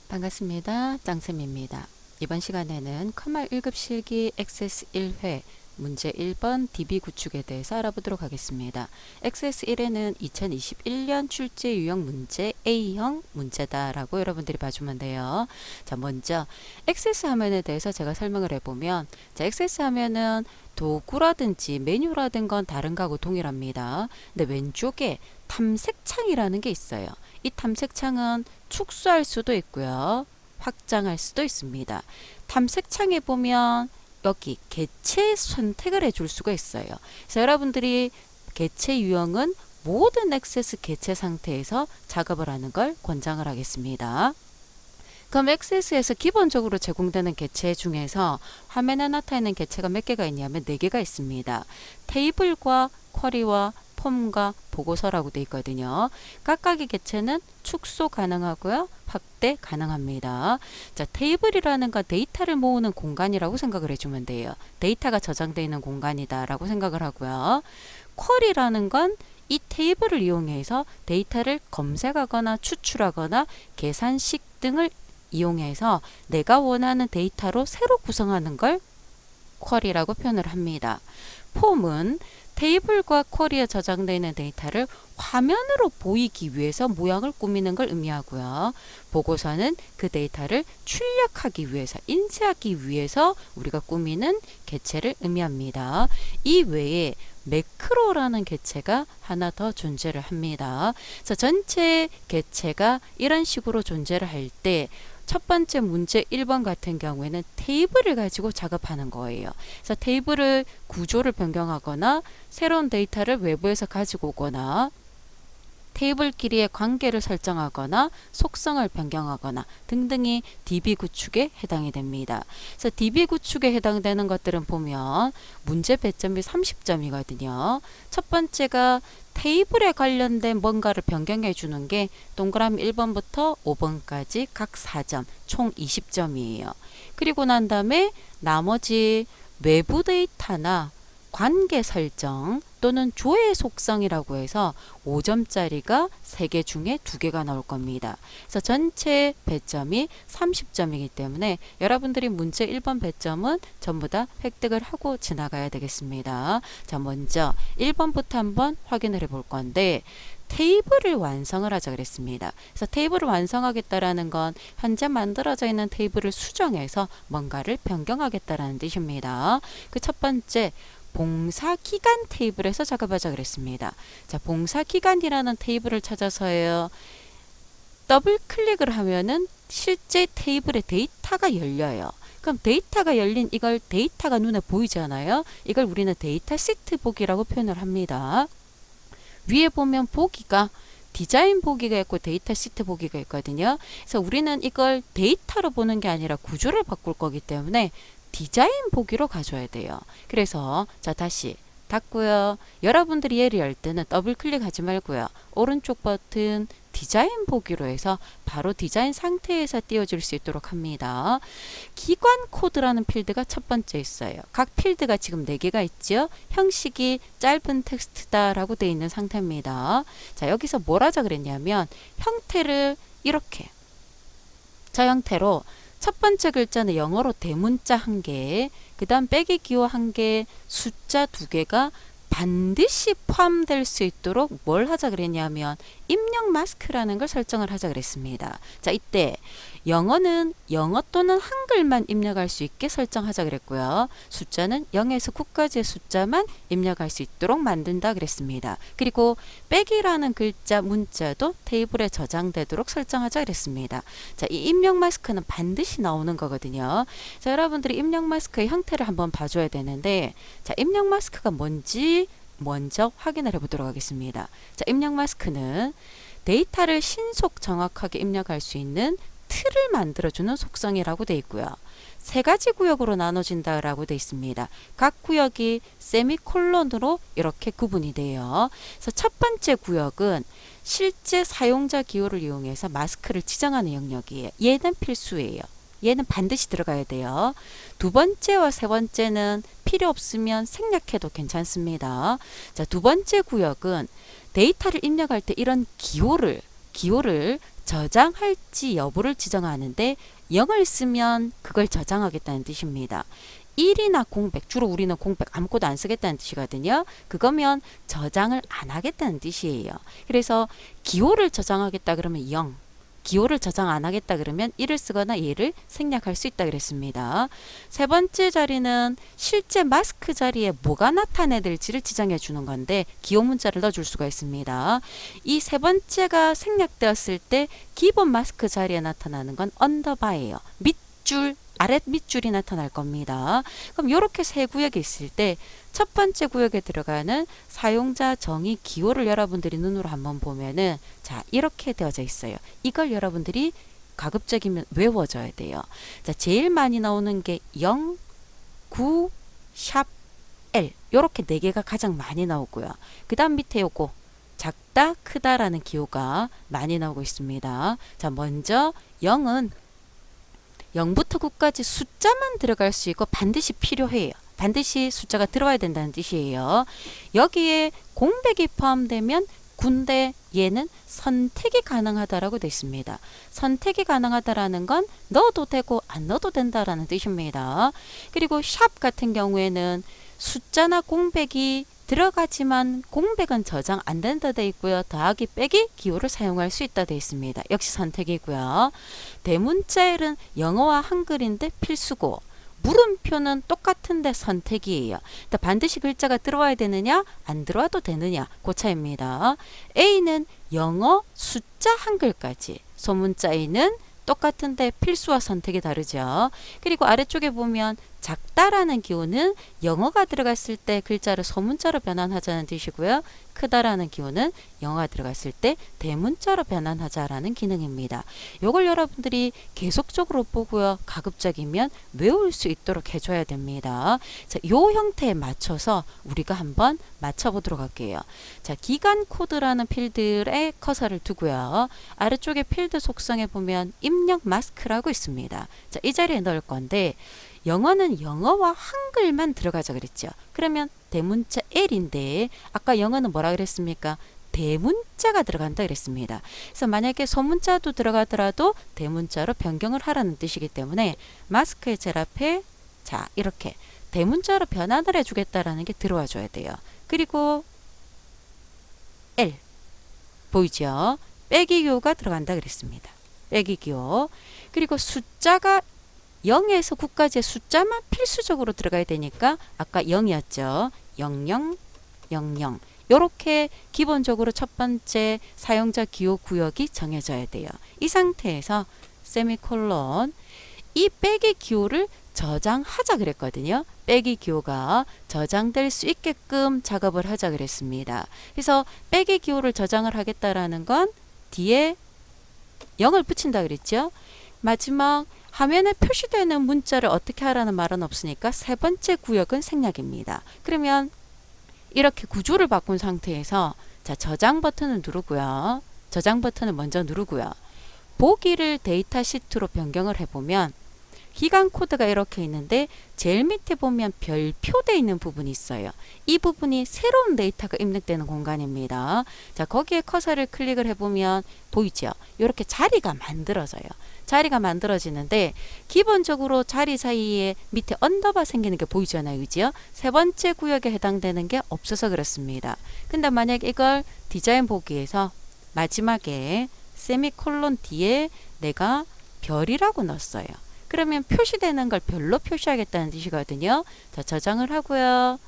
반갑습니다. 짱쌤입니다. 이번 시간에는 컴활 1급 실기 액세스 1회 문제 1번 DB 구축에 대해서 알아보도록 하겠습니다. 액세스 1회는 2021년 출제 유형 문제 A형 문제다라고 여러분들이 봐주면 돼요. 자, 먼저 액세스 화면에 대해서 제가 설명을 해보면, 자, 액세스 화면은 도구라든지 메뉴라든 건 다른 거하고 동일합니다. 근데 왼쪽에 탐색창이라는 게 있어요. 이 탐색창은 축소할 수도 있고요, 확장할 수도 있습니다. 탐색창에 보면 여기 개체 선택을 해줄 수가 있어요. 그래서 여러분들이 개체 유형은 모든 액세스 개체 상태에서 작업을 하는 걸 권장을 하겠습니다. 그럼 액세스에서 기본적으로 제공되는 개체 중에서 화면에 나타나는 개체가 몇 개가 있냐면 4개가 있습니다. 테이블과 쿼리와 폼과 보고서라고 되어 있거든요. 각각의 개체는 축소 가능하고요, 확대 가능합니다. 자, 테이블이라는 건 데이터를 모으는 공간이라고 생각을 해주면 돼요. 데이터가 저장되어 있는 공간이다 라고 생각을 하고요. 쿼리라는 건 이 테이블을 이용해서 데이터를 검색하거나 추출하거나 계산식 등을 이용해서 내가 원하는 데이터로 새로 구성하는 걸 쿼리라고 표현을 합니다. 폼은 테이블과 쿼리에 저장되어 있는 데이터를 화면으로 보이기 위해서 모양을 꾸미는 걸 의미하고요. 보고서는 그 데이터를 출력하기 위해서, 인쇄하기 위해서 우리가 꾸미는 개체를 의미합니다. 이 외에 매크로라는 개체가 하나 더 존재를 합니다. 그래서 전체 개체가 이런 식으로 존재를 할 때 첫 번째 문제 1번 같은 경우에는 테이블을 가지고 작업하는 거예요. 그래서 테이블을 구조를 변경하거나 새로운 데이터를 외부에서 가지고 오거나 테이블끼리의 관계를 설정하거나 속성을 변경하거나 등등이 DB 구축에 해당이 됩니다. 그래서 DB 구축에 해당되는 것들은 보면 문제 배점이 30점이거든요. 첫 번째가 테이블에 관련된 뭔가를 변경해 주는 게 동그라미 1번부터 5번까지 각 4점, 총 20점이에요. 그리고 난 다음에 나머지 외부 데이터나 관계 설정 또는 조회 속성이라고 해서 5점짜리가 3개 중에 2개가 나올 겁니다. 그래서 전체 배점이 30점이기 때문에 여러분들이 문제 1번 배점은 전부 다 획득을 하고 지나가야 되겠습니다. 자, 먼저 1번부터 한번 확인을 해 볼 건데, 테이블을 완성을 하자 그랬습니다. 그래서 테이블을 완성하겠다라는 건 현재 만들어져 있는 테이블을 수정해서 뭔가를 변경하겠다라는 뜻입니다. 그 첫 번째, 봉사기간 테이블에서 작업하자 그랬습니다. 자, 봉사기간이라는 테이블을 찾아서요, 더블 클릭을 하면은 실제 테이블의 데이터가 열려요. 그럼 데이터가 열린 이걸 데이터가 눈에 보이잖아요. 이걸 우리는 데이터 시트 보기라고 표현을 합니다. 위에 보면 보기가 디자인 보기가 있고 데이터 시트 보기가 있거든요. 그래서 우리는 이걸 데이터로 보는 게 아니라 구조를 바꿀 거기 때문에 디자인 보기로 가져야 돼요. 그래서 자, 다시 닫고요. 여러분들이 얘를 열 때는 더블 클릭하지 말고요, 오른쪽 버튼 디자인 보기로 해서 바로 디자인 상태에서 띄워줄 수 있도록 합니다. 기관 코드라는 필드가 첫 번째 있어요. 각 필드가 지금 4개가 있죠. 형식이 짧은 텍스트다 라고 되어 있는 상태입니다. 자, 여기서 뭘 하자 그랬냐면 형태를 이렇게 저 형태로 첫 번째 글자는 영어로 대문자 1개, 그 다음 빼기 기호 1개, 숫자 2개가 반드시 포함될 수 있도록 뭘 하자 그랬냐면 입력 마스크라는 걸 설정을 하자 그랬습니다. 자, 이때 영어는 영어 또는 한글만 입력할 수 있게 설정하자 그랬고요. 숫자는 0에서 9까지의 숫자만 입력할 수 있도록 만든다 그랬습니다. 그리고 빼기라는 글자 문자도 테이블에 저장되도록 설정하자 그랬습니다. 자, 이 입력 마스크는 반드시 나오는 거거든요. 자, 여러분들이 입력 마스크의 형태를 한번 봐줘야 되는데, 자, 입력 마스크가 뭔지 먼저 확인을 해보도록 하겠습니다. 자, 입력 마스크는 데이터를 신속 정확하게 입력할 수 있는 틀을 만들어주는 속성이라고 되어 있고요. 3가지 구역으로 나눠진다라고 되어 있습니다. 각 구역이 세미콜론으로 이렇게 구분이 돼요. 그래서 첫 번째 구역은 실제 사용자 기호를 이용해서 마스크를 지정하는 영역이에요. 얘는 필수예요. 얘는 반드시 들어가야 돼요. 두 번째와 세 번째는 필요 없으면 생략해도 괜찮습니다. 자, 두 번째 구역은 데이터를 입력할 때 이런 기호를 저장할지 여부를 지정하는데 0을 쓰면 그걸 저장하겠다는 뜻입니다. 1이나 공백, 주로 우리는 공백 아무것도 안 쓰겠다는 뜻이거든요. 그거면 저장을 안 하겠다는 뜻이에요. 그래서 기호를 저장하겠다 그러면 0, 기호를 저장 안 하겠다 그러면 1을 쓰거나 얘를 생략할 수 있다 그랬습니다. 세 번째 자리는 실제 마스크 자리에 뭐가 나타내야 될지를 지정해 주는 건데 기호 문자를 넣어줄 수가 있습니다. 이 세 번째가 생략되었을 때 기본 마스크 자리에 나타나는 건 언더바예요. 밑줄, 아랫 밑줄이 나타날 겁니다. 그럼 이렇게 세 구역이 있을 때 첫 번째 구역에 들어가는 사용자 정의 기호를 여러분들이 눈으로 한번 보면은 자 이렇게 되어져 있어요. 이걸 여러분들이 가급적이면 외워줘야 돼요. 자 제일 많이 나오는 게 0, 9, 샵, L 요렇게 네 개가 가장 많이 나오고요. 그 다음 밑에 요거 작다, 크다라는 기호가 많이 나오고 있습니다. 자 먼저 0은 0부터 9까지 숫자만 들어갈 수 있고 반드시 필요해요. 반드시 숫자가 들어와야 된다는 뜻이에요. 여기에 공백이 포함되면 군데 얘는 선택이 가능하다라고 되어 있습니다. 선택이 가능하다라는 건 넣어도 되고 안 넣어도 된다라는 뜻입니다. 그리고 샵 같은 경우에는 숫자나 공백이 들어가지만 공백은 저장 안 된다 돼 있고요. 더하기 빼기 기호를 사용할 수 있다 돼 있습니다. 역시 선택이고요. 대문자일은 영어와 한글인데 필수고 물음표는 똑같은데 선택이에요. 반드시 글자가 들어와야 되느냐 안 들어와도 되느냐 그 차이입니다. A는 영어, 숫자, 한글까지, 소문자 A는 똑같은데 필수와 선택이 다르죠. 그리고 아래쪽에 보면 작다라는 기호는 영어가 들어갔을 때 글자를 소문자로 변환하자는 뜻이고요. 크다라는 기호는 영어가 들어갔을 때 대문자로 변환하자라는 기능입니다. 이걸 여러분들이 계속적으로 보고요. 가급적이면 외울 수 있도록 해줘야 됩니다. 자, 이 형태에 맞춰서 우리가 한번 맞춰보도록 할게요. 자, 기간 코드라는 필드에 커서를 두고요. 아래쪽에 필드 속성에 보면 입력 마스크라고 있습니다. 자, 이 자리에 넣을 건데 영어는 영어와 한글만 들어가자 그랬죠. 그러면 대문자 L인데 아까 영어는 뭐라 그랬습니까? 대문자가 들어간다 그랬습니다. 그래서 만약에 소문자도 들어가더라도 대문자로 변경을 하라는 뜻이기 때문에 마스크의 젤 앞에 자 이렇게 대문자로 변환을 해주겠다라는 게 들어와 줘야 돼요. 그리고 L 보이죠? 빼기 기호가 들어간다 그랬습니다. 빼기 기호. 그리고 숫자가 0에서 9까지의 숫자만 필수적으로 들어가야 되니까 아까 0이었죠. 00, 00 요렇게 기본적으로 첫 번째 사용자 기호 구역이 정해져야 돼요. 이 상태에서 세미콜론 이 빼기 기호를 저장하자 그랬거든요. 빼기 기호가 저장될 수 있게끔 작업을 하자 그랬습니다. 그래서 빼기 기호를 저장을 하겠다라는 건 뒤에 0을 붙인다 그랬죠. 마지막 화면에 표시되는 문자를 어떻게 하라는 말은 없으니까 세 번째 구역은 생략입니다. 그러면 이렇게 구조를 바꾼 상태에서 자 저장 버튼을 누르고요. 저장 버튼을 먼저 누르고요. 보기를 데이터 시트로 변경을 해보면 기간 코드가 이렇게 있는데 제일 밑에 보면 별표되어 있는 부분이 있어요. 이 부분이 새로운 데이터가 입력되는 공간입니다. 자 거기에 커서를 클릭을 해보면 보이죠? 이렇게 자리가 만들어져요. 자리가 만들어지는데 기본적으로 자리 사이에 밑에 언더바 생기는 게 보이잖아요. 그죠? 세 번째 구역에 해당되는 게 없어서 그렇습니다. 근데 만약 이걸 디자인 보기에서 마지막에 세미콜론 뒤에 내가 별이라고 넣었어요. 그러면 표시되는 걸 별로 표시하겠다는 뜻이거든요. 자, 저장을 하고요.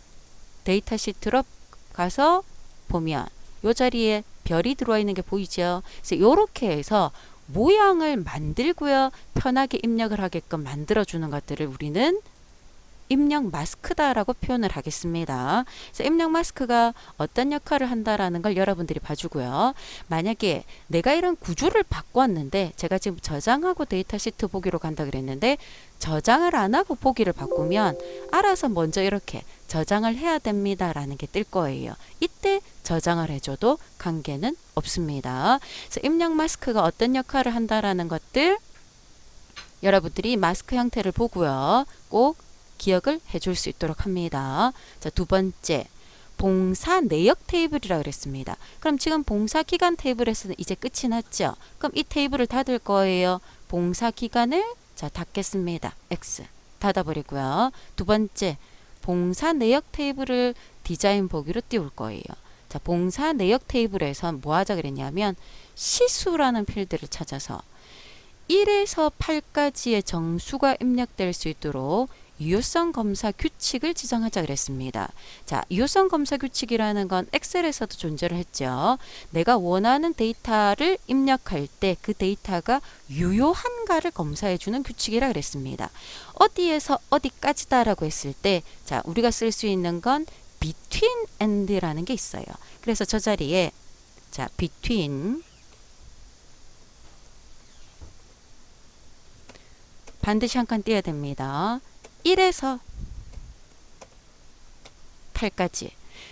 데이터 시트로 가서 보면 이 자리에 별이 들어와 있는 게 보이죠. 그래서 이렇게 해서 모양을 만들고요. 편하게 입력을 하게끔 만들어주는 것들을 우리는 입력 마스크다라고 표현을 하겠습니다. 그래서 입력 마스크가 어떤 역할을 한다라는 걸 여러분들이 봐주고요. 만약에 내가 이런 구조를 바꿨는데 제가 지금 저장하고 데이터 시트 보기로 간다 그랬는데 저장을 안 하고 보기를 바꾸면 알아서 먼저 이렇게 저장을 해야 됩니다라는 게 뜰 거예요. 이때 저장을 해줘도 관계는 없습니다. 그래서 입력 마스크가 어떤 역할을 한다라는 것들 여러분들이 마스크 형태를 보고요. 꼭 기억을 해줄 수 있도록 합니다. 자, 두 번째, 봉사 내역 테이블이라고 그랬습니다. 그럼 지금 봉사 기간 테이블에서는 이제 끝이 났죠. 그럼 이 테이블을 닫을 거예요. 봉사 기간을 자 닫겠습니다. X 닫아버리고요. 두 번째 봉사 내역 테이블을 디자인 보기로 띄울 거예요. 자, 봉사 내역 테이블에서 뭐 하자 그랬냐면 시수라는 필드를 찾아서 1에서 8까지의 정수가 입력될 수 있도록 유효성 검사 규칙을 지정하자 그랬습니다. 자, 유효성 검사 규칙이라는 건 엑셀에서도 존재를 했죠. 내가 원하는 데이터를 입력할 때 그 데이터가 유효한가를 검사해 주는 규칙이라 그랬습니다. 어디에서 어디까지다라고 했을 때 자, 우리가 쓸 수 있는 건 between and라는 게 있어요. 그래서 저 자리에 자, between 반드시 한 칸 띄어야 됩니다. 1에서 8까지.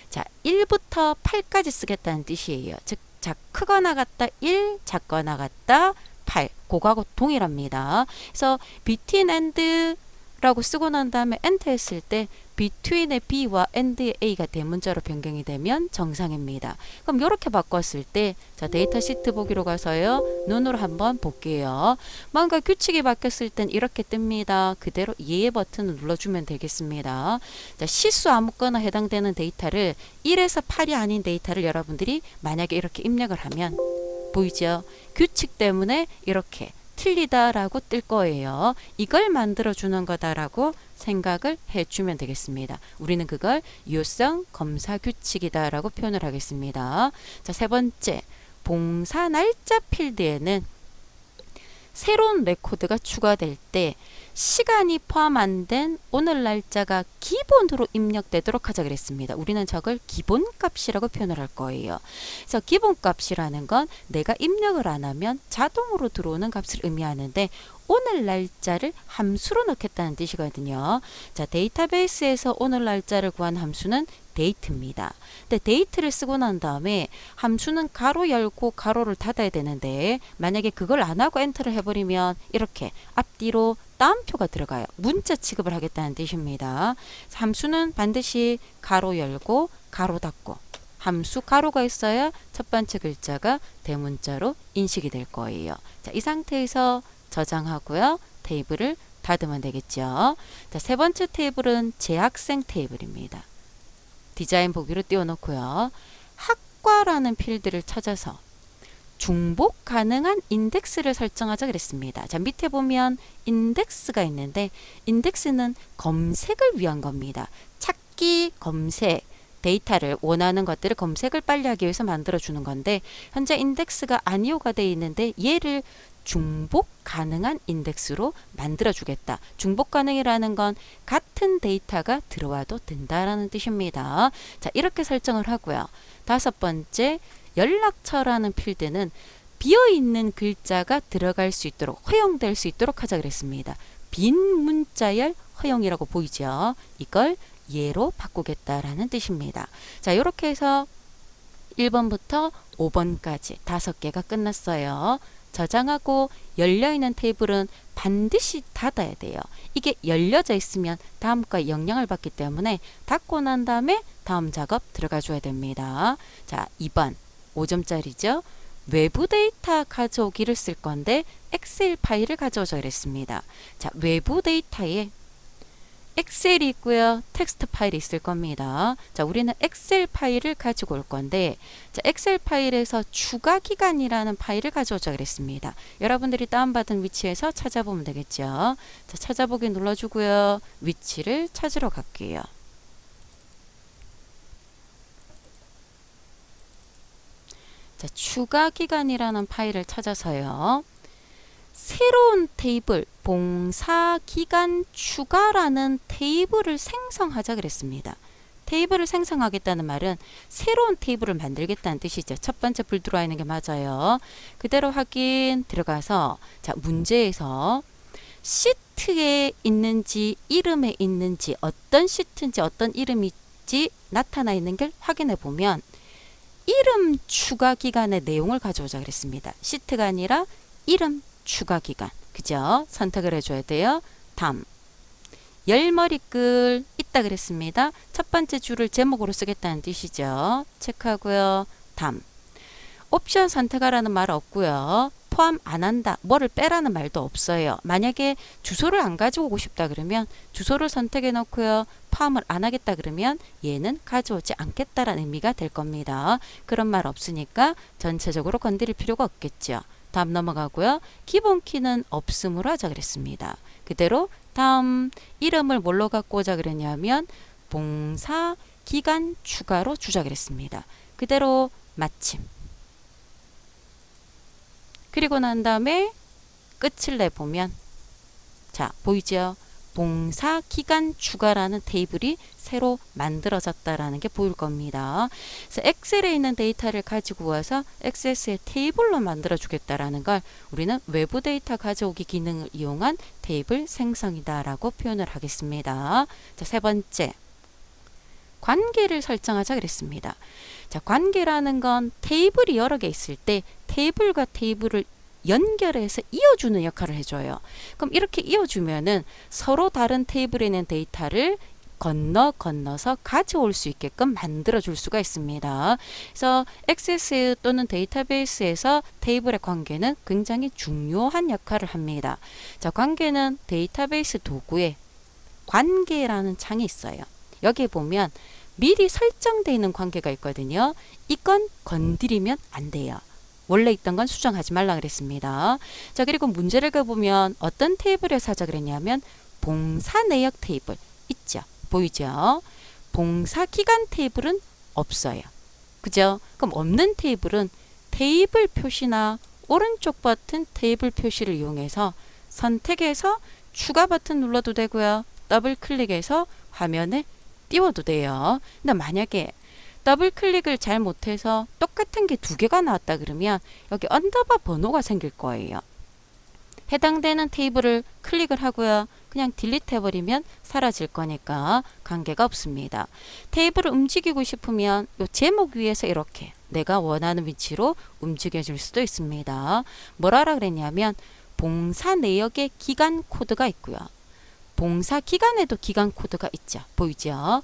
자, 1부터 8까지 쓰겠다는 뜻이에요. 즉, 자, 크거나 같다 1, 작거나 같다 8. 그거하고 동일합니다. 그래서 between and 라고 쓰고 난 다음에 엔터 했을 때 between의 B와 and의 A가 대문자로 변경이 되면 정상입니다. 그럼 이렇게 바꿨을 때 자, 데이터 시트 보기로 가서요. 눈으로 한번 볼게요. 뭔가 규칙이 바뀌었을 땐 이렇게 뜹니다. 그대로 예의 버튼을 눌러주면 되겠습니다. 자, 시수 아무거나 해당되는 데이터를 1에서 8이 아닌 데이터를 여러분들이 만약에 이렇게 입력을 하면 보이죠? 규칙 때문에 이렇게 틀리다라고 뜰 거예요. 이걸 만들어주는 거다라고 생각을 해주면 되겠습니다. 우리는 그걸 유효성 검사 규칙이다라고 표현을 하겠습니다. 자, 세 번째, 봉사 날짜 필드에는 새로운 레코드가 추가될 때 시간이 포함 안 된 오늘 날짜가 기본으로 입력되도록 하자 그랬습니다. 우리는 저걸 기본값이라고 표현을 할 거예요. 그래서 기본값이라는 건 내가 입력을 안 하면 자동으로 들어오는 값을 의미하는데 오늘 날짜를 함수로 넣겠다는 뜻이거든요. 자, 데이터베이스에서 오늘 날짜를 구한 함수는 date입니다. 근데 date를 쓰고 난 다음에 함수는 가로 열고 가로를 닫아야 되는데 만약에 그걸 안 하고 엔터를 해버리면 이렇게 앞뒤로 따옴표가 들어가요. 문자 취급을 하겠다는 뜻입니다. 함수는 반드시 가로 열고 가로 닫고 함수 가로가 있어야 첫 번째 글자가 대문자로 인식이 될 거예요. 자, 이 상태에서 저장하고요. 테이블을 닫으면 되겠죠. 자, 세 번째 테이블은 재학생 테이블입니다. 디자인 보기로 띄워놓고요. 학과라는 필드를 찾아서 중복 가능한 인덱스를 설정하자 그랬습니다. 자, 밑에 보면 인덱스가 있는데 인덱스는 검색을 위한 겁니다. 찾기, 검색, 데이터를 원하는 것들을 검색을 빨리 하기 위해서 만들어주는 건데 현재 인덱스가 아니오가 되어 있는데 얘를 중복 가능한 인덱스로 만들어주겠다. 중복 가능이라는 건 같은 데이터가 들어와도 된다라는 뜻입니다. 자, 이렇게 설정을 하고요. 다섯 번째, 연락처라는 필드는 비어있는 글자가 들어갈 수 있도록 허용될 수 있도록 하자 그랬습니다. 빈 문자열 허용이라고 보이죠. 이걸 예로 바꾸겠다라는 뜻입니다. 자, 이렇게 해서 1번부터 5번까지 5개가 끝났어요. 저장하고 열려있는 테이블은 반드시 닫아야 돼요. 이게 열려져 있으면 다음 거에 영향을 받기 때문에 닫고 난 다음에 다음 작업 들어가 줘야 됩니다. 자, 2번 5점짜리죠. 외부 데이터 가져오기를 쓸 건데 엑셀 파일을 가져오자 그랬습니다. 자, 외부 데이터에 엑셀이 있고요. 텍스트 파일이 있을 겁니다. 자, 우리는 엑셀 파일을 가지고 올 건데 자, 엑셀 파일에서 추가 기간이라는 파일을 가져오자 그랬습니다. 여러분들이 다운받은 위치에서 찾아보면 되겠죠. 자, 찾아보기 눌러주고요. 위치를 찾으러 갈게요. 자, 추가 기간이라는 파일을 찾아서요. 새로운 테이블 봉사기간 추가라는 테이블을 생성하자 그랬습니다. 테이블을 생성하겠다는 말은 새로운 테이블을 만들겠다는 뜻이죠. 첫 번째 불 들어와 있는 게 맞아요. 그대로 확인 들어가서 자, 문제에서 시트에 있는지 이름에 있는지 어떤 시트인지 어떤 이름인지 나타나 있는 걸 확인해 보면 이름 추가 기간의 내용을 가져오자 그랬습니다. 시트가 아니라 이름 추가 기간. 그죠? 선택을 해줘야 돼요. 다음. 열머리글 있다 그랬습니다. 첫 번째 줄을 제목으로 쓰겠다는 뜻이죠. 체크하고요. 다음. 옵션 선택하라는 말 없고요. 포함 안 한다. 뭐를 빼라는 말도 없어요. 만약에 주소를 안 가지고 오고 싶다 그러면 주소를 선택해 놓고요. 포함을 안 하겠다 그러면 얘는 가져오지 않겠다라는 의미가 될 겁니다. 그런 말 없으니까 전체적으로 건드릴 필요가 없겠죠. 다음 넘어가고요. 기본 키는 없음으로 하자 그랬습니다. 그대로 다음 이름을 뭘로 갖고 오자 그랬냐면 봉사 기간 추가로 주자 그랬습니다. 그대로 마침. 그리고 난 다음에 끝을 내보면 자 보이죠? 봉사 기간 추가라는 테이블이 새로 만들어졌다라는 게 보일 겁니다. 그래서 엑셀에 있는 데이터를 가지고 와서 XS의 테이블로 만들어 주겠다라는 걸 우리는 외부 데이터 가져오기 기능을 이용한 테이블 생성이다라고 표현을 하겠습니다. 자, 세 번째. 관계를 설정하자 그랬습니다. 자, 관계라는 건 테이블이 여러 개 있을 때 테이블과 테이블을 연결해서 이어주는 역할을 해줘요. 그럼 이렇게 이어주면은 서로 다른 테이블에 있는 데이터를 건너서 가져올 수 있게끔 만들어 줄 수가 있습니다. 그래서 액세스 또는 데이터베이스에서 테이블의 관계는 굉장히 중요한 역할을 합니다. 자, 관계는 데이터베이스 도구에 관계라는 창이 있어요. 여기에 보면 미리 설정되어 있는 관계가 있거든요. 이건 건드리면 안 돼요. 원래 있던 건 수정하지 말라 그랬습니다. 자, 그리고 문제를 가보면 어떤 테이블에서 하자 그랬냐면 봉사 내역 테이블 있죠. 보이죠? 봉사 기간 테이블은 없어요. 그죠? 그럼 없는 테이블은 테이블 표시나 오른쪽 버튼 테이블 표시를 이용해서 선택해서 추가 버튼 눌러도 되고요. 더블 클릭해서 화면에 띄워도 돼요. 근데 만약에 더블 클릭을 잘 못해서 똑같은 게 두 개가 나왔다 그러면 여기 언더바 번호가 생길 거예요. 해당되는 테이블을 클릭을 하고요. 그냥 딜리트 해버리면 사라질 거니까 관계가 없습니다. 테이블을 움직이고 싶으면 이 제목 위에서 이렇게 내가 원하는 위치로 움직여줄 수도 있습니다. 뭐라 그랬냐면 봉사 내역에 기간 코드가 있고요. 봉사 기간에도 기간 코드가 있죠. 보이죠?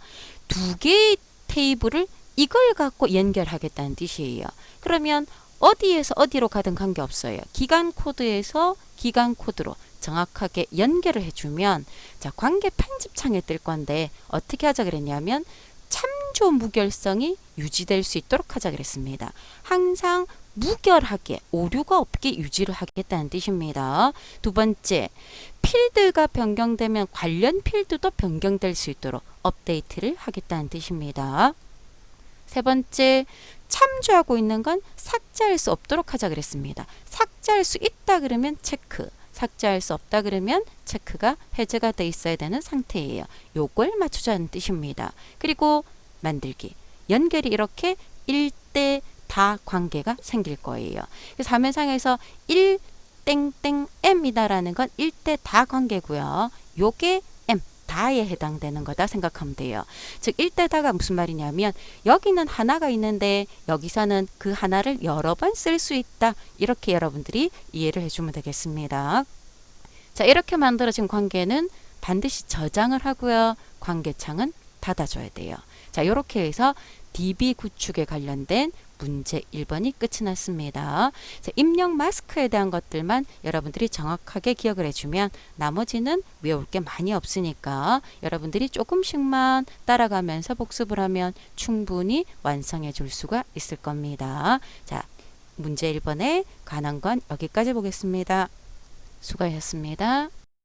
두 개의 테이블을 이걸 갖고 연결하겠다는 뜻이에요. 그러면 어디에서 어디로 가든 관계없어요. 기간 코드에서 기간 코드로 정확하게 연결을 해주면 자, 관계 편집창에 뜰 건데 어떻게 하자 그랬냐면 참조 무결성이 유지될 수 있도록 하자 그랬습니다. 항상 무결하게 오류가 없게 유지를 하겠다는 뜻입니다. 두 번째, 필드가 변경되면 관련 필드도 변경될 수 있도록 업데이트를 하겠다는 뜻입니다. 세 번째, 참조하고 있는 건 삭제할 수 없도록 하자 그랬습니다. 삭제할 수 있다 그러면 체크, 삭제할 수 없다 그러면 체크가 해제가 돼 있어야 되는 상태예요. 요걸 맞추자는 뜻입니다. 그리고 만들기, 연결이 이렇게 1대 다 관계가 생길 거예요. 그래서 화면상에서 1 땡땡 M이다라는 건 1대 다 관계고요. 요게 M, 다에 해당되는 거다 생각하면 돼요. 즉 1대 다가 무슨 말이냐면 여기는 하나가 있는데 여기서는 그 하나를 여러 번 쓸 수 있다. 이렇게 여러분들이 이해를 해주면 되겠습니다. 자, 이렇게 만들어진 관계는 반드시 저장을 하고요. 관계창은 닫아줘야 돼요. 자, 이렇게 해서 DB 구축에 관련된 문제 1번이 끝이 났습니다. 자, 입력 마스크에 대한 것들만 여러분들이 정확하게 기억을 해주면 나머지는 외울 게 많이 없으니까 여러분들이 조금씩만 따라가면서 복습을 하면 충분히 완성해 줄 수가 있을 겁니다. 자, 문제 1번에 관한 건 여기까지 보겠습니다. 수고하셨습니다.